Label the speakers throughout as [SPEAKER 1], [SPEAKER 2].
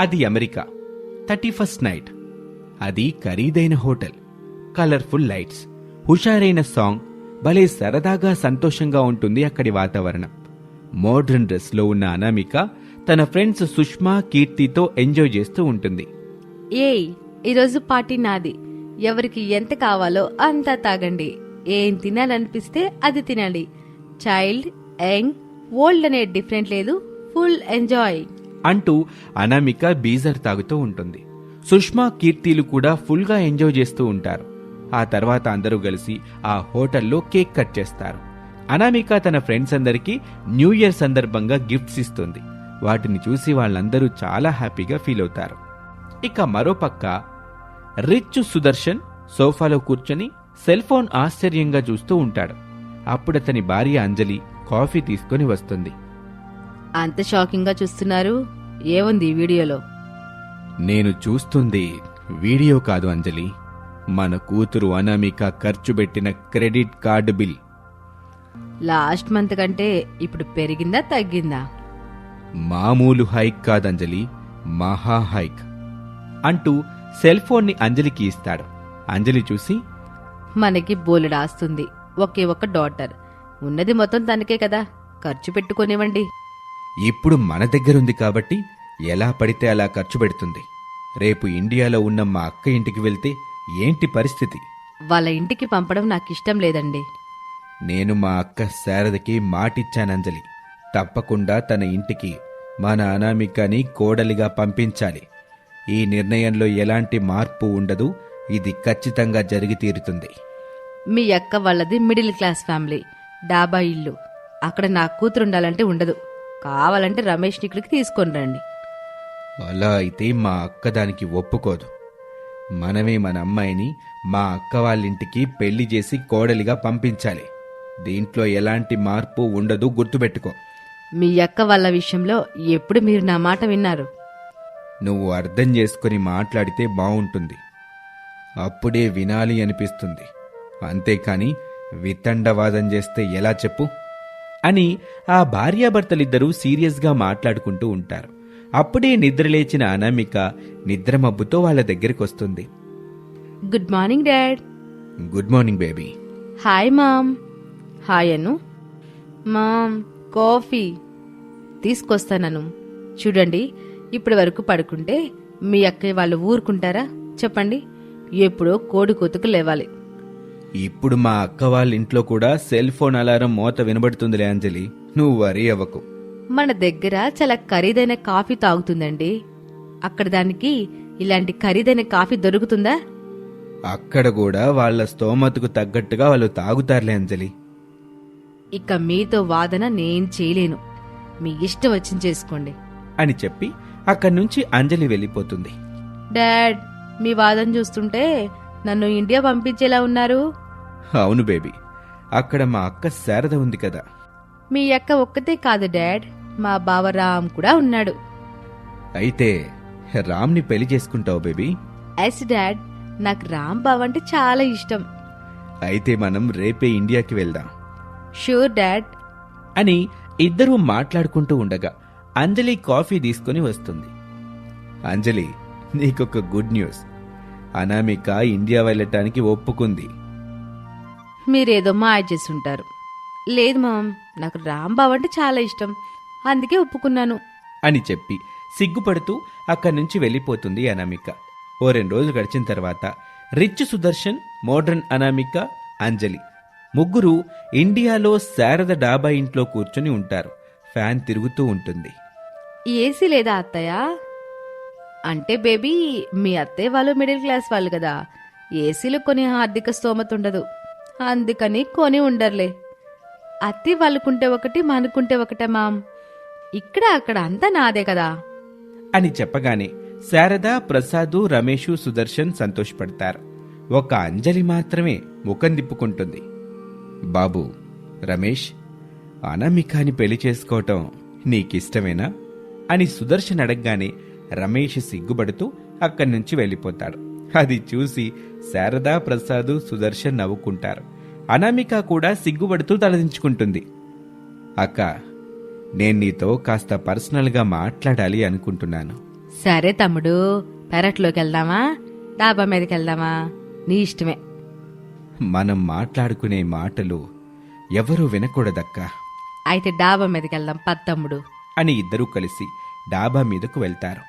[SPEAKER 1] అది America. 31st night. అది ఖరీదైన హోటల్, కలర్ఫుల్ లైట్స్, హుషారైన సాంగ్. భలే సరదాగా సంతోషంగా ఉంటుంది అక్కడి వాతావరణం. మోడ్రన్ డ్రెస్లో ఉన్న అనామిక తన ఫ్రెండ్స్ సుష్మా, కీర్తితో ఎంజాయ్ చేస్తూ ఉంటుంది.
[SPEAKER 2] ఏయ్, ఈరోజు పార్టీ నాది. ఎవరికి ఎంత కావాలో అంతా తాగండి. ఏం తినాలనిపిస్తే అది తినండి. చైల్డ్, యంగ్, ఓల్డ్ అనే డిఫరెంట్ లేదు. ఫుల్ ఎంజాయ్
[SPEAKER 1] అంటూ అనామిక బీజర్ తాగుతూ ఉంటుంది. సుష్మా, కీర్తిలు కూడా ఫుల్గా ఎంజాయ్ చేస్తూ ఉంటారు. ఆ తర్వాత అందరూ కలిసి ఆ హోటల్లో కేక్ కట్ చేస్తారు. అనామిక తన ఫ్రెండ్స్ అందరికీ న్యూ ఇయర్ సందర్భంగా గిఫ్ట్స్ ఇస్తుంది. వాటిని చూసి వాళ్ళందరూ చాలా హ్యాపీగా ఫీల్ అవుతారు. ఇక మరోపక్క రిచ్ సుదర్శన్ సోఫాలో కూర్చొని సెల్ ఫోన్ ఆశ్చర్యంగా చూస్తూ ఉంటాడు. అప్పుడతని భార్య అంజలి కాఫీ తీసుకుని వస్తుంది.
[SPEAKER 2] అంత షాకింగ్ గా చూస్తున్నారు, ఏముంది ఈ వీడియోలో?
[SPEAKER 1] నేను చూస్తుంది వీడియో కాదు అంజలి, మన కూతురు అనామిక ఖర్చు పెట్టిన credit card bill.
[SPEAKER 2] Last month కంటే ఇప్పుడు పెరిగిందా తగ్గిందా?
[SPEAKER 1] మామూలు హైక్ కాదంజలి, మహా హైక్ అంటూ సెల్ ఫోన్ ని అంజలికి ఇస్తాడు. అంజలి చూసి,
[SPEAKER 2] మనకి బోలెడాస్తుంది, ఒకే ఒక్క డాటర్, ఉన్నది మొత్తం తనకే కదా, ఖర్చు పెట్టుకోనివ్వండి.
[SPEAKER 1] ఇప్పుడు మన దగ్గరుంది కాబట్టి ఎలా పడితే అలా ఖర్చు పెడుతుంది. రేపు ఇండియాలో ఉన్న మా అక్క ఇంటికి వెళ్తే ఏంటి పరిస్థితి?
[SPEAKER 2] వాళ్ళ ఇంటికి పంపడం నాకిష్టం లేదండి.
[SPEAKER 1] నేను మా అక్క శారదకి మాటిచ్చానంజలి, తప్పకుండా తన ఇంటికి మన అనామికని కోడలిగా పంపించాలి. ఈ నిర్ణయంలో ఎలాంటి మార్పు ఉండదు, ఇది ఖచ్చితంగా జరిగి తీరుతుంది.
[SPEAKER 2] మీ అక్క వాళ్ళది మిడిల్ క్లాస్ ఫ్యామిలీ, డాబా ఇల్లు. అక్కడ నా కూతురుండాలంటే ఉండదు. కావాలంటే రమేష్ని ఇక్కడికి తీసుకొని రండి.
[SPEAKER 1] అలా అయితే మా అక్క దానికి ఒప్పుకోదు. మనమే మన అమ్మాయిని మా అక్క వాళ్ళింటికి పెళ్లి చేసి కోడలిగా పంపించాలి. దీంట్లో ఎలాంటి మార్పు ఉండదు, గుర్తుపెట్టుకో.
[SPEAKER 2] మీ అక్క వాళ్ళ విషయంలో ఎప్పుడు మీరు నా మాట విన్నారు?
[SPEAKER 1] నువ్వు అర్థం చేసుకుని మాట్లాడితే బావుంటుంది. అప్పుడే వినాలి అనిపిస్తుంది. అంతేకాని వితండవాదం చేస్తే ఎలా చెప్పు అని ఆ భార్యాభర్తలిద్దరూ సీరియస్గా మాట్లాడుకుంటూ ఉంటారు. అప్పుడే నిద్రలేచిన అనామిక నిద్రమబ్బుతో వాళ్ళ దగ్గరికొస్తుంది.
[SPEAKER 2] Good morning dad.
[SPEAKER 1] Good morning baby.
[SPEAKER 2] Hi mom. Hi Anu. Mom, coffee తీసుకొస్తానను. చూడండి, ఇప్పటి వరకు పడుకుంటే మీ అక్కయ్య వాళ్ళు ఊరుకుంటారా చెప్పండి? ఎప్పుడో కోడి కొతుకు లేవాలి.
[SPEAKER 1] ఇప్పుడు మా అక్క వాళ్ళ ఇంట్లో కూడా సెల్ ఫోన్ అలారం మోత వినబడుతుందిలే అంజలి, నువ్వు వరీ అవ్వకు.
[SPEAKER 2] మన దగ్గర చాలా ఖరీదైన కాఫీ తాగుతుందండి. అక్కడ దానికి ఇలాంటి ఖరీదైన కాఫీ దొరుకుతుందా?
[SPEAKER 1] అక్కడ కూడా వాళ్ళ స్తోమతకు తగ్గట్టుగా వాళ్ళు తాగుతారులే అంజలి.
[SPEAKER 2] ఇక మీతో వాదన నేను చేయలేను. మీ ఇష్టం వచ్చింది చేసుకోండి
[SPEAKER 1] అని చెప్పి అక్కడి నుంచి అంజలి వెళ్ళిపోతుంది.
[SPEAKER 2] డాడ్, మీ వాదన చూస్తుంటే నన్ను ఇండియా పంపించేలా ఉన్నారు.
[SPEAKER 1] అవును బేబీ, అక్కడ మా అక్క శారద ఉంది కదా.
[SPEAKER 2] మీ అక్క ఒక్కతే కాదు డాడ్, మా బావ రామ్ కూడా ఉన్నాడు.
[SPEAKER 1] అయితే రామ్ని పెళ్లి చేసుకుంటావు బేబీ?
[SPEAKER 2] ఎస్ డాడ్, నాకు రామ్ బావ అంటే చాలా ఇష్టం.
[SPEAKER 1] అయితే మనం రేపే ఇండియాకి వెళ్దాం.
[SPEAKER 2] షూర్ డాడ్
[SPEAKER 1] అని ఇద్దరూ మాట్లాడుకుంటూ ఉండగా అంజలి కాఫీ తీసుకుని వస్తుంది. అంజలి, నీకొక గుడ్ న్యూస్. అనామిక ఇండియా వెళ్ళటానికి ఒప్పుకుంది.
[SPEAKER 2] మీరేదో మాయ చేసుంటారు. లేదు మామ్, నాకు రామ్ బావ అంటే చాలా ఇష్టం, అందుకే ఒప్పుకున్నాను
[SPEAKER 1] అని చెప్పి సిగ్గుపడుతూ అక్కడి నుంచి వెళ్ళిపోతుంది అనామిక. ఓ 2 రోజులు గడిచిన తర్వాత రిచ్ సుదర్శన్, మోడ్రన్ అనామిక, అంజలి ముగ్గురు ఇండియాలో శారద డాబా ఇంట్లో కూర్చొని ఉంటారు. ఫ్యాన్ తిరుగుతూ ఉంటుంది.
[SPEAKER 2] ఏసీ లేదా అత్తయ్య? అంటే బేబీ, మీ అత్తయ్య వాళ్ళు మిడిల్ క్లాస్ వాళ్ళు కదా, ఏసీలు కొని ఆర్థిక స్తోమత ఉండదు, అందుకని కొని ఉండర్లే. అత్తి వాళ్ళకుంటే ఒకటి, మనకుంటే ఒకటే మామ్. ఇక్కడ అక్కడ అంతా నాదే కదా
[SPEAKER 1] అని చెప్పగానే శారద, ప్రసాదు, రమేషు, సుదర్శన్ సంతోషపడతారు. ఒక అంజలి మాత్రమే ముఖం తిప్పుకుంటుంది. బాబు రమేష్, అనామికాని పెళ్లి చేసుకోవటం నీకిష్టమేనా అని సుదర్శన్ అడగగానే రమేష్ సిగ్గుపడుతూ అక్కడి నుంచి వెళ్ళిపోతాడు. అది చూసి శారద, ప్రసాదు, సుదర్శన్ నవ్వుకుంటారు. అనామిక కూడా సిగ్గుపడుతూ తలదించుకుంటుంది. అక్క, నేను నీతో కాస్త పర్సనల్గా మాట్లాడాలి అనుకుంటున్నాను.
[SPEAKER 2] సరే తమ్ముడు, పెరట్లోకి వెళ్దామా, డాబా మీదకి వెళ్దామా, నీ ఇష్టమే.
[SPEAKER 1] మనం మాట్లాడుకునే మాటలు ఎవరూ వినకూడదక్కా
[SPEAKER 2] అయితే డాబా మీదకి వెళ్దాం పద తమ్ముడు.
[SPEAKER 1] అని ఇద్దరూ కలిసి డాబా మీదకు వెళ్తారు.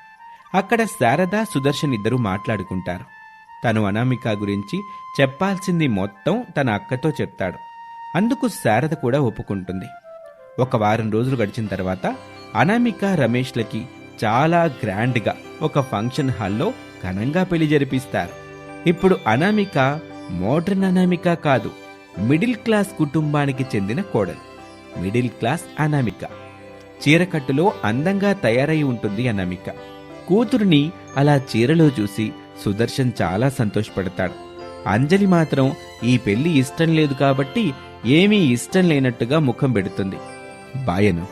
[SPEAKER 1] అక్కడ శారద, సుదర్శన్ ఇద్దరూ మాట్లాడుకుంటారు. తను అనామిక గురించి చెప్పాల్సింది మొత్తం తన అక్కతో చెప్తాడు. అందుకు శారద కూడా ఒప్పుకుంటుంది. ఒక వారం రోజులు గడిచిన తర్వాత అనామిక, రమేష్లకి చాలా గ్రాండ్గా ఒక ఫంక్షన్ హాల్లో ఘనంగా పెళ్లి జరిపిస్తారు. ఇప్పుడు అనామిక మోడ్రన్ అనామిక కాదు, మిడిల్ క్లాస్ కుటుంబానికి చెందిన కోడలు. Middle class Anamika. చీరకట్టులో అందంగా తయారై ఉంటుంది అనామిక. కూతురుని అలా చీరలో చూసి సుదర్శన్ చాలా సంతోషపడతాడు. అంజలి మాత్రం ఈ పెళ్లి ఇష్టం లేదు కాబట్టి ఏమీ ఇష్టం లేనట్టుగా ముఖం పెడుతుంది. బాయను,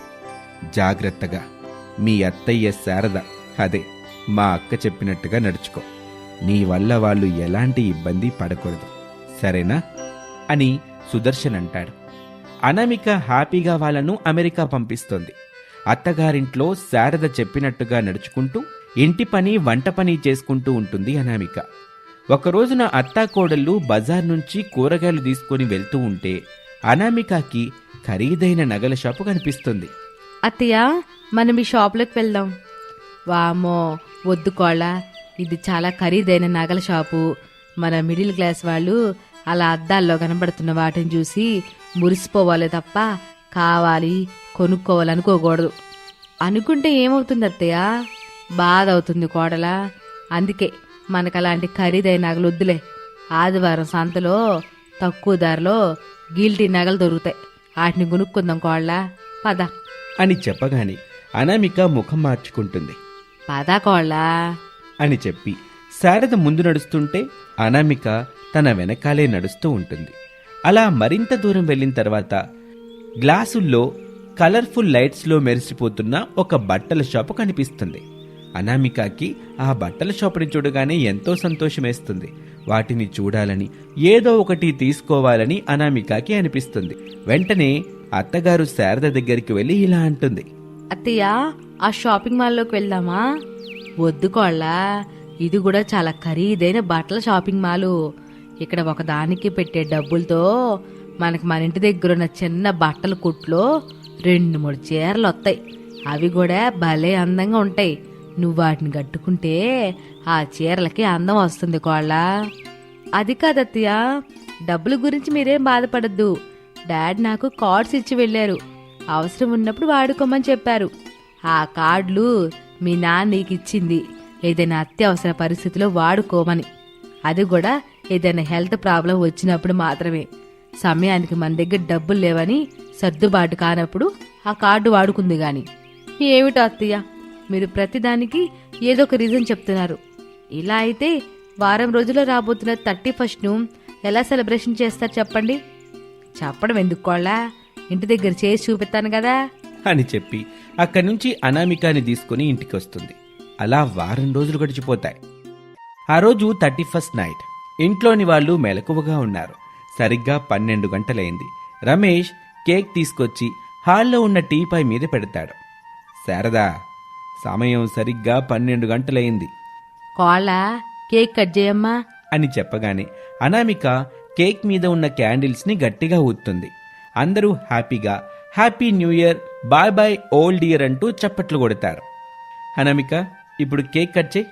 [SPEAKER 1] జాగ్రత్తగా మీ అత్తయ్య శారద, అదే మా అక్క చెప్పినట్టుగా నడుచుకో. నీ వల్ల వాళ్ళు ఎలాంటి ఇబ్బంది పడకూడదు, సరేనా అని సుదర్శన్ అంటాడు. అనామిక హ్యాపీగా వాళ్ళను అమెరికా పంపిస్తోంది. అత్తగారింట్లో శారద చెప్పినట్టుగా నడుచుకుంటూ ఇంటి పని, వంట పని చేసుకుంటూ ఉంటుంది అనామిక. ఒకరోజున అత్తాకోడళ్ళు బజార్ నుంచి కూరగాయలు తీసుకుని వెళ్తూ ఉంటే అనామికకి ఖరీదైన నగల షాపు కనిపిస్తుంది.
[SPEAKER 2] అత్తయ్య, మనం ఈ షాపులోకి వెళ్దాం. వామో, వద్దు కోళ్ళ, ఇది చాలా ఖరీదైన నగల షాపు. మన మిడిల్ క్లాస్ వాళ్ళు అలా అద్దాల్లో కనబడుతున్న వాటిని చూసి మురిసిపోవాలి తప్ప కావాలి, కొనుక్కోవాలనుకోకూడదు. అనుకుంటే ఏమవుతుంది అత్తయ్య, బాధ అవుతుంది కోడలా. అందుకే మనకు అలాంటి ఖరీదైన నగలు వద్దులే. ఆదివారం సంతలో తక్కువ ధరలో గిల్టీ నగలు దొరుకుతాయి, వాటిని కొనుక్కుందాం కోళ్ళ, పద
[SPEAKER 1] అని చెప్పగానే అనామిక ముఖం మార్చుకుంటుంది.
[SPEAKER 2] పద కోళ్ళ
[SPEAKER 1] అని చెప్పి శారద ముందు నడుస్తుంటే అనామిక తన వెనకాలే నడుస్తూ ఉంటుంది. అలా మరింత దూరం వెళ్ళిన తర్వాత గ్లాసుల్లో కలర్ఫుల్ లైట్స్లో మెరిసిపోతున్న ఒక బట్టల షాపు కనిపిస్తుంది. అనామికకి ఆ బట్టల షాపుని చూడగానే ఎంతో సంతోషమేస్తుంది. వాటిని చూడాలని, ఏదో ఒకటి తీసుకోవాలని అనామికకి అనిపిస్తుంది. వెంటనే అత్తగారు శారద దగ్గరికి వెళ్ళి ఇలా అంటుంది.
[SPEAKER 2] అత్తయ్య, ఆ షాపింగ్ మాల్లోకి వెళ్దామా? వద్దు కోళ్ళ, ఇది కూడా చాలా ఖరీదైన బట్టల షాపింగ్ మాలు. ఇక్కడ ఒకదానికి పెట్టే డబ్బులతో మనకు మన ఇంటి దగ్గరున్న చిన్న బట్టల కుట్లో 2-3 చీరలు వస్తాయి. అవి కూడా భలే అందంగా ఉంటాయి. నువ్వు వాటిని కట్టుకుంటే ఆ చీరలకి అందం వస్తుంది కోళ్ళ. అది కాదత్తయ్య, డబ్బుల గురించి మీరేం బాధపడద్దు. డాడ్ నాకు కార్డ్స్ ఇచ్చి వెళ్ళారు. అవసరం ఉన్నప్పుడు వాడుకోమని చెప్పారు. ఆ కార్డులు మీ నాన్న నీకు ఇచ్చింది ఏదైనా అత్యవసర పరిస్థితిలో వాడుకోమని. అది కూడా ఏదైనా హెల్త్ ప్రాబ్లం వచ్చినప్పుడు మాత్రమే. సమయానికి మన దగ్గర డబ్బులు లేవని సర్దుబాటు కానప్పుడు ఆ కార్డు వాడుకుంది గాని. ఏమిటో అత్తయ్య, మీరు ప్రతిదానికి ఏదో ఒక రీజన్ చెప్తున్నారు. ఇలా అయితే వారం రోజుల్లో రాబోతున్న 31ను ఎలా సెలబ్రేషన్ చేస్తారు చెప్పండి? చెప్పడం ఎందుకు కోళ్ళ, ఇంటి దగ్గర చేసి చూపిస్తాను కదా
[SPEAKER 1] అని చెప్పి అక్కడి నుంచి అనామికాని తీసుకుని ఇంటికి వస్తుంది. అలా వారం రోజులు గడిచిపోతాయి. ఆ రోజు 31st నైట్. ఇంట్లోని వాళ్ళు మెలకువగా ఉన్నారు. సరిగ్గా 12 గంటలైంది. రమేష్ కేక్ తీసుకొచ్చి హాల్లో ఉన్న టీపాయ్ మీద పెడతాడు. శారదా, సమయం సరిగ్గా 12 గంటలైంది.
[SPEAKER 2] కోళ్ళ, కేక్ కట్ చేయమ్మా
[SPEAKER 1] అని చెప్పగానే అనామిక కేక్ మీద ఉన్న క్యాండిల్స్ని గట్టిగా ఊతుంది. అందరూ హ్యాపీగా happy new year, bye bye old year అంటూ చప్పట్లు కొడతారు. అనామిక, ఇప్పుడు కేక్ కట్ చేయి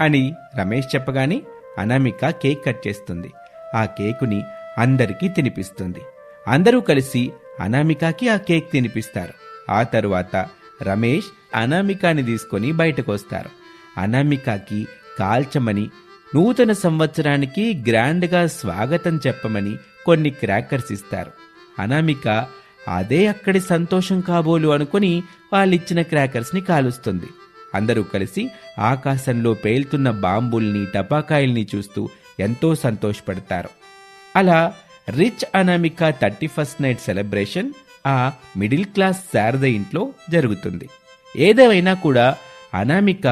[SPEAKER 1] అని రమేష్ చెప్పగానే అనామిక కేక్ కట్ చేస్తుంది. ఆ కేకుని అందరికీ తినిపిస్తుంది. అందరూ కలిసి అనామికకి ఆ కేక్ తినిపిస్తారు. ఆ తరువాత రమేష్ అనామికాని తీసుకొని బయటకు వస్తారు. అనామికకి కాల్చమని, నూతన సంవత్సరానికి గ్రాండ్గా స్వాగతం చెప్పమని కొన్ని క్రాకర్స్ ఇస్తారు. అనామిక అదే అక్కడి సంతోషం కాబోలు అనుకుని వాళ్ళిచ్చిన క్రాకర్స్ని కాలుస్తుంది. అందరూ కలిసి ఆకాశంలో పేలుతున్న బాంబుల్ని, టపాకాయల్ని చూస్తూ ఎంతో సంతోషపడతారు. అలా rich Anamika 31st night celebration ఆ మిడిల్ క్లాస్ శారద ఇంట్లో జరుగుతుంది. ఏదేమైనా కూడా అనామిక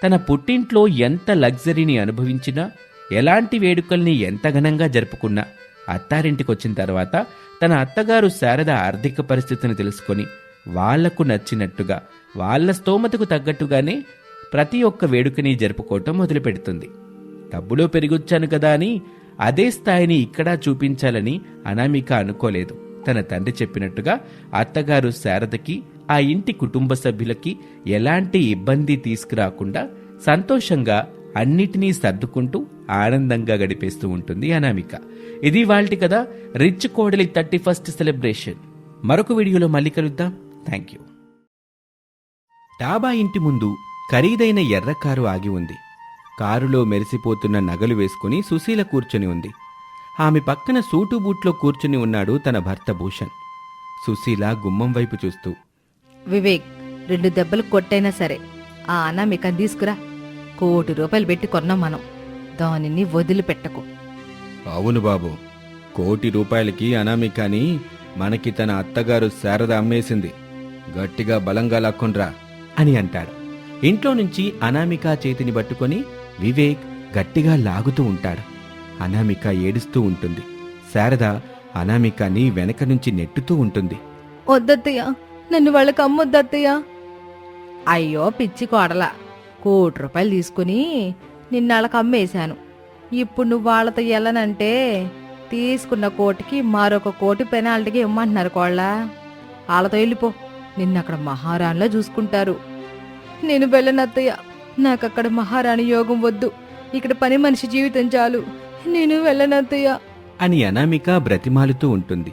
[SPEAKER 1] తన పుట్టింట్లో ఎంత లగ్జరీని అనుభవించినా, ఎలాంటి వేడుకల్ని ఎంత ఘనంగా జరుపుకున్నా, అత్తారింటికొచ్చిన తర్వాత తన అత్తగారు శారద ఆర్థిక పరిస్థితిని తెలుసుకొని వాళ్లకు నచ్చినట్టుగా, వాళ్ల స్తోమతకు తగ్గట్టుగానే ప్రతి ఒక్క వేడుకని జరుపుకోవటం మొదలుపెడుతుంది. డబ్బులో పెరిగొచ్చాను కదా అని అదే స్థాయిని ఇక్కడా చూపించాలని అనామిక అనుకోలేదు. తన తండ్రి చెప్పినట్టుగా అత్తగారు శారదకి, ఆ ఇంటి కుటుంబ సభ్యులకి ఎలాంటి ఇబ్బంది తీసుకురాకుండా సంతోషంగా అన్నిటినీ సర్దుకుంటూ ఆనందంగా గడిపేస్తూ ఉంటుంది అనామిక. ఇది వాల్టి కదా రిచ్ కోడలి 31st సెలబ్రేషన్. మరొక వీడియోలో మళ్ళీ కలుద్దాం. Thank you. డాబా ఇంటి ముందు ఖరీదైన ఎర్ర కారు ఆగి ఉంది. కారులో మెరిసిపోతున్న నగలు వేసుకుని సుశీల కూర్చొని ఉంది. ఆమె పక్కన సూటు బూట్లో కూర్చుని ఉన్నాడు తన భర్త భూషణ్. సుశీల గుమ్మం వైపు చూస్తూ,
[SPEAKER 2] వివేక్ 2 దెబ్బలు కొట్టైనా సరే ఆ అనామికని తీసుకురా. ₹1 కోటి పెట్టి కొన్నాం మనం. దానిని వదిలిపెట్టకు.
[SPEAKER 1] అవును బాబు, ₹1 కోటి అనామికని మనకి తన అత్తగారు శారద అమ్మేసింది. గట్టిగా బలంగా లాక్కొండ్రా అని అంటాడు. ఇంట్లో నుంచి అనామిక చేతిని పట్టుకొని వివేక్ గట్టిగా లాగుతూ ఉంటాడు. అనామిక ఏడుస్తూ ఉంటుంది. శారద అనామికని వెనక నుంచి నెట్టుతూ ఉంటుంది.
[SPEAKER 2] వద్దత్తయ్య, నన్ను వాళ్ళకి అమ్మొద్దత్తయ్య. అయ్యో పిచ్చి కోడలా, ₹1 కోటి తీసుకుని నిన్నాళ్ళకి అమ్మేశాను. ఇప్పుడు నువ్వు వాళ్ళతో వెళ్ళనంటే తీసుకున్న కోటికి మరొక ₹1 కోటి పెనాల్టీకి ఇమ్మంటున్నారు కోళ్ళ. వాళ్ళతో వెళ్ళిపో, నిన్నక్కడ మహారాణిలో చూసుకుంటారు. నేను వెళ్ళనత్తయ్య, నాకక్కడ మహారాణి యోగం వద్దు. ఇక్కడ పని మనిషి జీవితం చాలు. నేను వెళ్ళనత్తయ్య
[SPEAKER 1] అని అనామిక బ్రతిమాలుతూ ఉంటుంది.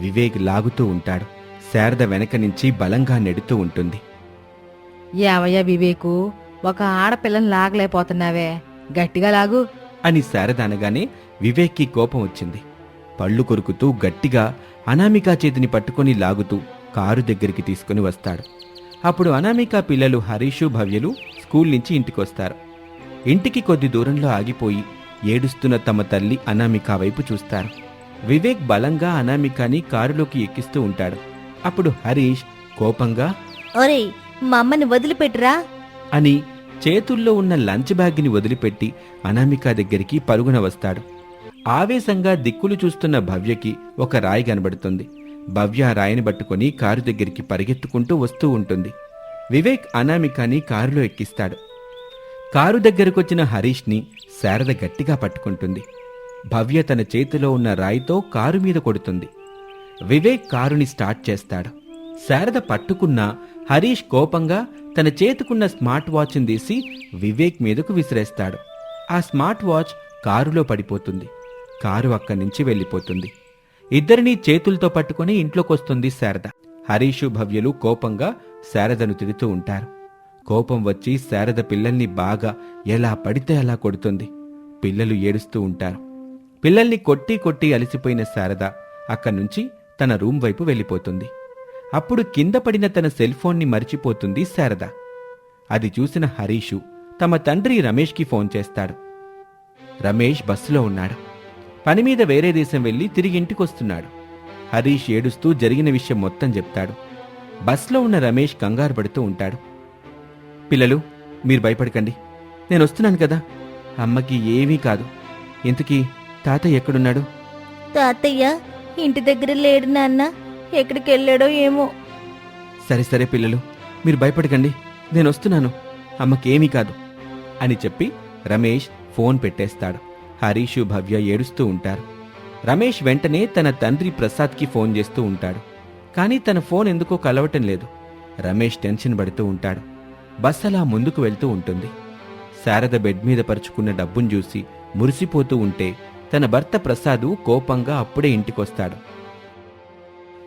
[SPEAKER 1] వివేక్ లాగుతూ ఉంటాడు. శారద వెనక నుంచి బలంగా నెడుతూ ఉంటుంది.
[SPEAKER 2] ఏమయ్యా వివేకు, ఒక ఆడపిల్లని లాగలేకపోతున్నావే, గట్టిగా లాగు
[SPEAKER 1] అని శారద అనగానే వివేక్కి కోపం వచ్చింది. పళ్ళు కొరుకుతూ గట్టిగా అనామిక చేతిని పట్టుకొని లాగుతూ కారు దగ్గరికి తీసుకుని వస్తాడు. అప్పుడు అనామిక పిల్లలు హరీషు, భవ్యలు స్కూల్ నుంచి ఇంటికొస్తారు. ఇంటికి కొద్ది దూరంలో ఆగిపోయి ఏడుస్తున్న తమ తల్లి అనామిక వైపు చూస్తారు. వివేక్ బలంగా అనామికని కారులోకి ఎక్కిస్తూ ఉంటాడు. అప్పుడు హరీష్ కోపంగా,
[SPEAKER 2] ఒరేయ్ మా అమ్మని వదిలిపెట్టురా
[SPEAKER 1] అని చేతుల్లో ఉన్న లంచ్ బ్యాగ్ని వదిలిపెట్టి అనామిక దగ్గరికి పరుగున వస్తాడు. ఆవేశంగా దిక్కులు చూస్తున్న భవ్యకి ఒక రాయి కనబడుతుంది. భవ్య ఆ రాయిని పట్టుకుని కారు దగ్గరికి పరిగెత్తుకుంటూ వస్తూ ఉంటుంది. వివేక్ అనామికని కారులో ఎక్కిస్తాడు. కారు దగ్గరకొచ్చిన హరీష్ని శారద గట్టిగా పట్టుకుంటుంది. భవ్య తన చేతిలో ఉన్న రాయితో కారు మీద కొడుతుంది. వివేక్ కారుని స్టార్ట్ చేస్తాడు. శారద పట్టుకున్న హరీష్ కోపంగా తన చేతుకున్న స్మార్ట్ వాచ్ని తీసి వివేక్ మీదకు విసిరేస్తాడు. ఆ స్మార్ట్ వాచ్ కారులో పడిపోతుంది. కారు అక్కడి నుంచి వెళ్ళిపోతుంది. ఇద్దరినీ చేతులతో పట్టుకుని ఇంట్లోకొస్తుంది శారద. హరీషు, భవ్యలు కోపంగా శారదను తిడుతూ ఉంటారు. కోపం వచ్చి శారద పిల్లల్ని బాగా ఎలా పడితే అలా కొడుతుంది. పిల్లలు ఏడుస్తూ ఉంటారు. పిల్లల్ని కొట్టి కొట్టి అలసిపోయిన శారద అక్కడి నుంచి తన రూమ్ వైపు వెళ్ళిపోతుంది. అప్పుడు కింద పడిన తన సెల్ ఫోన్ని మరిచిపోతుంది శారద. అది చూసిన హరీషు తమ తండ్రి రమేష్కి ఫోన్ చేస్తాడు. రమేష్ బస్సులో ఉన్నాడు. పని మీద వేరే దేశం వెళ్లి తిరిగి ఇంటికొస్తున్నాడు. హరీష్ ఏడుస్తూ జరిగిన విషయం మొత్తం చెప్తాడు. బస్లో ఉన్న రమేష్ కంగారు పడుతూ ఉంటాడు. పిల్లలు, మీరు భయపడకండి, నేను వస్తున్నాను కదా. అమ్మకి ఏమీ కాదు. ఇంతకీ తాతయ్య ఎక్కడున్నాడు?
[SPEAKER 2] తాతయ్య ఇంటి దగ్గర లేడు నాన్న, ఎక్కడికి వెళ్ళాడో ఏమో.
[SPEAKER 1] సరే సరే పిల్లలు, మీరు భయపడకండి, నేను వస్తున్నాను, అమ్మకేమీ కాదు అని చెప్పి రమేష్ ఫోన్ పెట్టేస్తాడు. హరీషు, భవ్య ఏడుస్తూ ఉంటారు. రమేష్ వెంటనే తన తండ్రి ప్రసాద్కి ఫోన్ చేస్తూ ఉంటాడు. కానీ తన ఫోన్ ఎందుకో కలవటం లేదు. రమేష్ టెన్షన్ పడుతూ ఉంటాడు. బస్ అలా ముందుకు వెళ్తూ ఉంటుంది. శారద బెడ్ మీద పరుచుకున్న డబ్బును చూసి మురిసిపోతూ ఉంటే తన భర్త ప్రసాదు కోపంగా అప్పుడే ఇంటికొస్తాడు.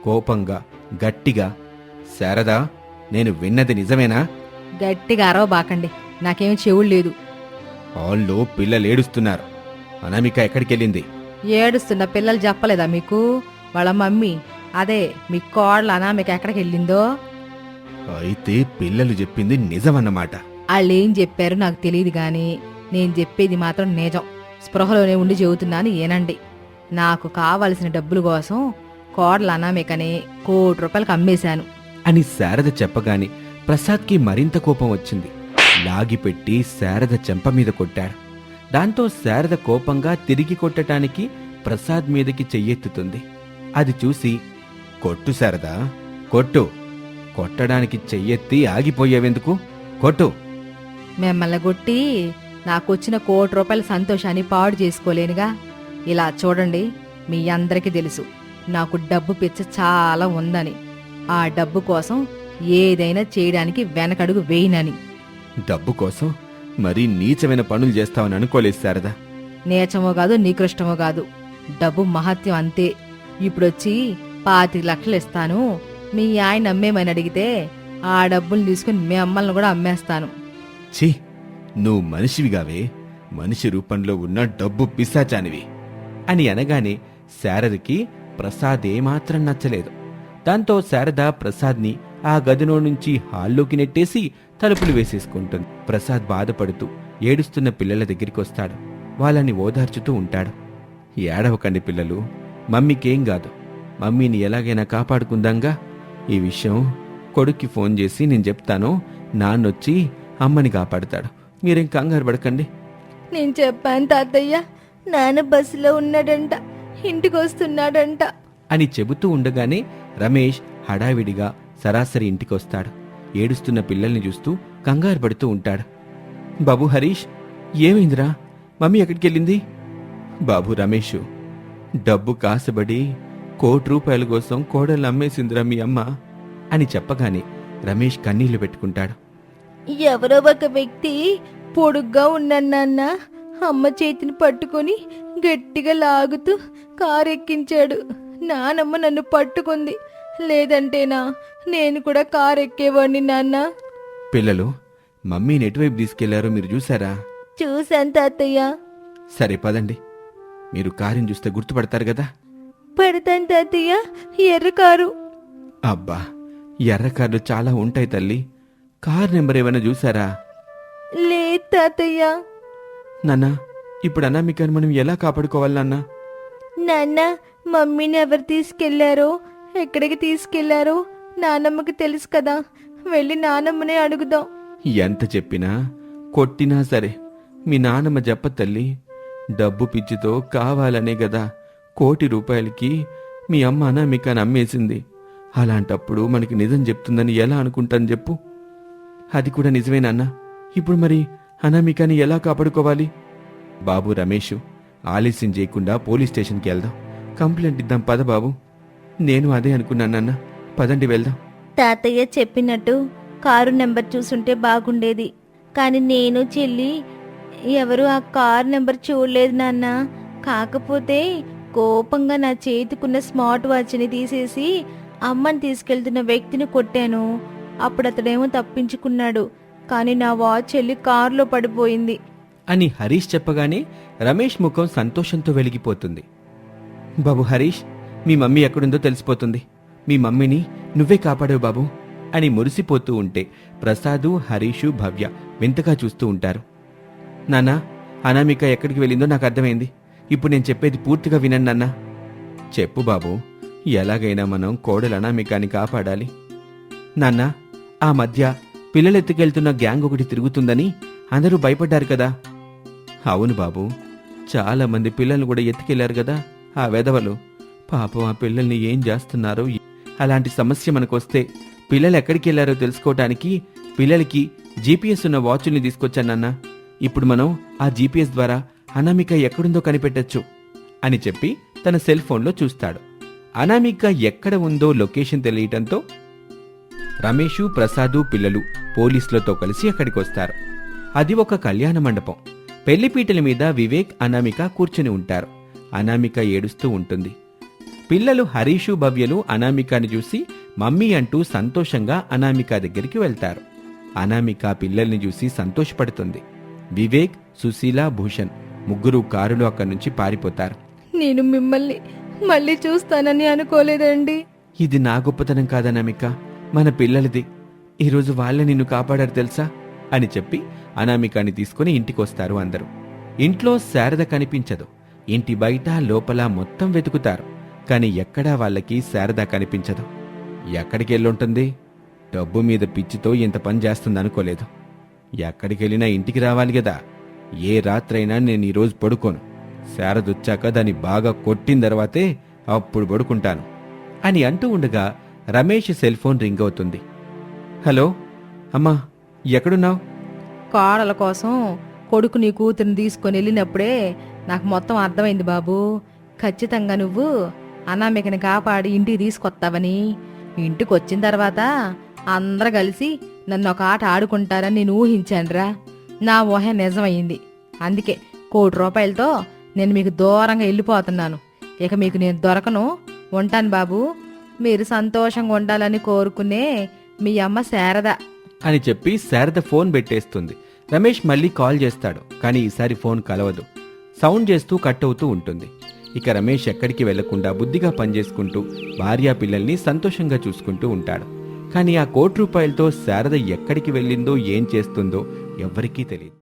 [SPEAKER 1] కోపంగా గట్టిగా, శారదా, నేను విన్నది నిజమేనా?
[SPEAKER 2] గట్టిగా అరవబాకండి, నాకేం చెవులు లేదు.
[SPEAKER 1] హాల్లో పిల్లలేడుస్తున్నారు. అనామిక ఎక్కడికెళ్ళింది?
[SPEAKER 2] ఏడుస్తున్న పిల్లలు చెప్పలేదా మీకు? వాళ్ళ మమ్మీ, అదే మీ కోడలు అనామిక ఎక్కడికి వెళ్ళిందో?
[SPEAKER 1] అయితే పిల్లలు చెప్పింది నిజమన్నమాట.
[SPEAKER 2] వాళ్ళేం చెప్పారు నాకు తెలియదు గాని నేను చెప్పేది మాత్రం నిజం. స్పృహలోనే ఉండి చెబుతున్నాను ఏనండి. నాకు కావలసిన డబ్బుల కోసం కోడలు అనామికని ₹1 కోటి అమ్మేశాను
[SPEAKER 1] అని శారద చెప్పగానే ప్రసాద్కి మరింత కోపం వచ్చింది. లాగిపెట్టి శారద చెంప మీద కొట్టాడు. దాంతో శారద కోపంగా తిరిగి కొట్టటానికి ప్రసాద్ మీదకి చెయ్యెత్తుతుంది. అది చూసి, కొట్టు శారదా, కొట్టు, కొట్టడానికి చెయ్యెత్తి ఆగిపోయేవెందుకు, కొట్టు.
[SPEAKER 2] మిమ్మల్ని కొట్టి నాకొచ్చిన ₹1,00,00,000 సంతోషాన్ని పాడు చేసుకోలేనుగా. ఇలా చూడండి, మీ అందరికీ తెలుసు నాకు డబ్బు పిచ్చ చాలా ఉందని. ఆ డబ్బు కోసం ఏదైనా చేయడానికి వెనకడుగు వేయనని.
[SPEAKER 1] డబ్బు కోసం మరీ నీచమైన పనులు చేస్తావని అనుకోలేదు శారదా.
[SPEAKER 2] నీచమో కాదు, నికృష్టమో కాదు, డబ్బు మహత్యం అంతే. ఇప్పుడొచ్చి 25,00,000 ఇస్తాను, మీ ఆయన అమ్మేమని అడిగితే ఆ డబ్బులు తీసుకుని మీ అమ్మల్ని కూడా అమ్మేస్తాను.
[SPEAKER 1] ఛీ, నువ్వు మనిషివిగావే, మనిషి రూపంలో ఉన్న డబ్బు పిశాచానివి అని అనగానే శారదకి ప్రసాద్ ఏమాత్రం నచ్చలేదు. దాంతో శారద ప్రసాద్ని ఆ గదిలో నుంచి హాల్లోకి నెట్టేసి తలుపులు వేసేసుకుంటుంది. ప్రసాద్ బాధపడుతూ ఏడుస్తున్న పిల్లల దగ్గరికి వస్తాడు. వాళ్ళని ఓదార్చుతూ ఉంటాడు. ఏడవకండి పిల్లలు, మమ్మీకేం కాదు, మమ్మీని ఎలాగైనా కాపాడుకుందాంగా. ఈ విషయం కొడుక్కి ఫోన్ చేసి నేను చెప్తాను, నాన్నొచ్చి అమ్మని కాపాడుతాడు, మీరేం కంగారు పడకండి.
[SPEAKER 2] నేను చెప్పాను తాతయ్య, నాన్న బస్సులో ఉన్నాడంట, ఇంటికి వస్తున్నాడంట
[SPEAKER 1] అని చెబుతూ ఉండగానే రమేష్ హడావిడిగా సరాసరి ఇంటికొస్తాడు. ఏడుస్తున్న పిల్లల్ని చూస్తూ కంగారు పడుతూ ఉంటాడు. బాబు హరీష్, ఏమైందిరా, మమ్మీ ఎక్కడికెళ్ళింది? బాబు రమేషు, డబ్బు కాసబడి ₹1,00,00,000 కోసం కోడలు అమ్మేసిందిరా మీ అమ్మ అని చెప్పగానే రమేష్ కన్నీళ్లు పెట్టుకుంటాడు.
[SPEAKER 2] ఎవరో ఒక వ్యక్తి పొడుగ్గా ఉన్నాన్న అమ్మ చేతిని పట్టుకొని గట్టిగా లాగుతూ కారెక్కించాడు. నానమ్మ నన్ను పట్టుకుంది, లేదంటేనా నేను కూడా కారెక్కేవాడిని నాన్న.
[SPEAKER 1] పిల్లలు, మమ్మీని ఎటువైపు తీసుకెళ్లారో మీరు చూసారా?
[SPEAKER 2] చూశాను తాతయ్య.
[SPEAKER 1] సరే పదండి, మీరు కారుని చూస్తే గుర్తుపడతారు కదా.
[SPEAKER 2] పడతాను తాతయ్య, ఎర్ర కారు.
[SPEAKER 1] అబ్బా, ఎర్ర కార్లు చాలా ఉంటాయి తల్లి. కార్ నెంబర్ ఏమైనా చూసారా?
[SPEAKER 2] లేదు తాతయ్య.
[SPEAKER 1] నాన్న, ఇప్పుడు అనామికని మనం ఎలా కాపాడుకోవాలి నాన్న?
[SPEAKER 2] నాన్న, మమ్మీని ఎవరు తీసుకెళ్లారో, ఎక్కడికి తీసుకెళ్లారో నానమ్మకి తెలుసు కదా, వెళ్ళి నానమ్మనే అడుగుదాం.
[SPEAKER 1] ఎంత చెప్పినా కొట్టినా సరే మీ నాన్నమ్మ చెప్ప తల్లి. డబ్బు పిచ్చితో కావాలనే గదా ₹1,00,00,000కి మీ అమ్మ అనామికని అమ్మేసింది. అలాంటప్పుడు మనకి నిజం చెప్తుందని ఎలా అనుకుంటాను చెప్పు? అది కూడా నిజమేనన్నా. ఇప్పుడు మరి అనామికని ఎలా కాపాడుకోవాలి? బాబు రమేషు, ఆలస్యం చేయకుండా పోలీస్ స్టేషన్కి వెళ్దాం, కంప్లైంట్ ఇద్దాం పద బాబు. నేను అదే అనుకున్నానన్నా, పదండి వెళ్దాం.
[SPEAKER 2] తాతయ్య చెప్పినట్టు కారు నెంబర్ చూసుంటే బాగుండేది, కానీ నేను చెల్లి ఎవరు ఆ కారు నెంబర్ చూడలేదు నాన్న. కాకపోతే కోపంగా నా చేతికున్న స్మార్ట్ వాచ్ని తీసేసి అమ్మని తీసుకెళ్తున్న వ్యక్తిని కొట్టాను. అప్పుడు అతడేమో తప్పించుకున్నాడు, కానీ నా వాచ్ వెళ్ళి కారులో పడిపోయింది
[SPEAKER 1] అని హరీష్ చెప్పగానే రమేష్ ముఖం సంతోషంతో వెలిగిపోతుంది. బాబు హరీష్, మీ మమ్మీ ఎక్కడుందో తెలిసిపోతుంది. మీ మమ్మీని నువ్వే కాపాడావు బాబు అని మురిసిపోతూ ఉంటే ప్రసాదు, హరీషు, భవ్య వింతగా చూస్తూ ఉంటారు. నాన్నా, అనామిక ఎక్కడికి వెళ్ళిందో నాకు అర్థమైంది. ఇప్పుడు నేను చెప్పేది పూర్తిగా వినండి నాన్నా. చెప్పు బాబు, ఎలాగైనా మనం కోడలు అనామికాని కాపాడాలి. నాన్నా, ఆ మధ్య పిల్లలెత్తుకెళ్తున్న గ్యాంగ్ ఒకటి తిరుగుతుందని అందరూ భయపడ్డారు కదా. అవును బాబు, చాలా మంది పిల్లల్ని కూడా ఎత్తుకెళ్లారు కదా ఆ వెధవలు. పాపం ఆ పిల్లల్ని ఏం చేస్తున్నారో. అలాంటి సమస్య మనకొస్తే పిల్లలు ఎక్కడికి వెళ్లారో తెలుసుకోవటానికి పిల్లలకి జీపీఎస్ ఉన్న వాచుల్ని తీసుకొచ్చానన్నా. ఇప్పుడు మనం ఆ జీపీఎస్ ద్వారా అనామిక ఎక్కడుందో కనిపెట్టొచ్చు అని చెప్పి తన సెల్ ఫోన్లో చూస్తాడు. అనామిక ఎక్కడ ఉందో లొకేషన్ తెలియటంతో రమేషు, ప్రసాదు పిల్లలు పోలీసులతో కలిసి అక్కడికి వస్తారు. అది ఒక కళ్యాణ మండపం. పెళ్లిపీటల మీద వివేక్, అనామిక కూర్చుని ఉంటారు. అనామిక ఏడుస్తూ ఉంటుంది. పిల్లలు హరీషు, భవ్యలు అనామికని చూసి మమ్మీ అంటూ సంతోషంగా అనామిక దగ్గరికి వెళ్తారు. అనామిక పిల్లల్ని చూసి సంతోషపడుతుంది. వివేక్, సుశీల, భూషణ్ ముగ్గురు కారులో అక్కడి నుంచి పారిపోతారు.
[SPEAKER 2] నేను మిమ్మల్ని మళ్ళీ చూస్తానని అనుకోలేదండి.
[SPEAKER 1] ఇది నా గొప్పతనం కాదనామిక, మన పిల్లలది. ఈరోజు వాళ్ళే నిన్ను కాపాడారు తెలుసా అని చెప్పి అనామికాని తీసుకుని ఇంటికొస్తారు అందరూ. ఇంట్లో శారద కనిపించదు. ఇంటి బయట లోపల మొత్తం వెతుకుతారు, కాని ఎక్కడా వాళ్ళకి శారద కనిపించదు. ఎక్కడికెళ్ళుంటుంది? డబ్బు మీద పిచ్చితో ఇంత పని చేస్తుందనుకోలేదు. ఎక్కడికెళ్ళినా ఇంటికి రావాలి గదా. ఏ రాత్రైనా నేను ఈరోజు పడుకోను. శారదొచ్చాక దాన్ని బాగా కొట్టిన తర్వాతే అప్పుడు పడుకుంటాను అని అంటూ ఉండగా రమేష్ సెల్ ఫోన్ రింగ్ అవుతుంది. హలో అమ్మా, ఎక్కడున్నావు?
[SPEAKER 2] కోడల కోసం కొడుకు నీ కూతురిని తీసుకొని వెళ్ళినప్పుడే నాకు మొత్తం అర్థమైంది బాబు. ఖచ్చితంగా నువ్వు అనామికని కాపాడి ఇంటికి తీసుకొస్తావని. ఇంటికి వచ్చిన తర్వాత అందరూ కలిసి నన్ను ఒక ఆట ఆడుకుంటారని నేను ఊహించానురా. నా ఊహ నిజమైంది. అందుకే ₹1,00,00,000తో నేను మీకు దూరంగా వెళ్ళిపోతున్నాను. ఇక మీకు నేను దొరకను. ఉంటాను బాబు. మీరు సంతోషంగా ఉండాలని కోరుకునే మీ అమ్మ శారద.
[SPEAKER 1] అని చెప్పి శారద ఫోన్ పెట్టేస్తుంది. రమేష్ మళ్ళీ కాల్ చేస్తాడు, కానీ ఈసారి ఫోన్ కలవదు. సౌండ్ చేస్తూ కట్ అవుతూ ఉంటుంది. ఇక రమేష్ ఎక్కడికి వెళ్లకుండా బుద్ధిగా పనిచేసుకుంటూ భార్యా పిల్లల్ని సంతోషంగా చూసుకుంటూ ఉంటాడు. కానీ ఆ ₹1,00,00,000తో శారద ఎక్కడికి వెళ్ళిందో ఏం చేస్తుందో ఎవ్వరికీ తెలియదు.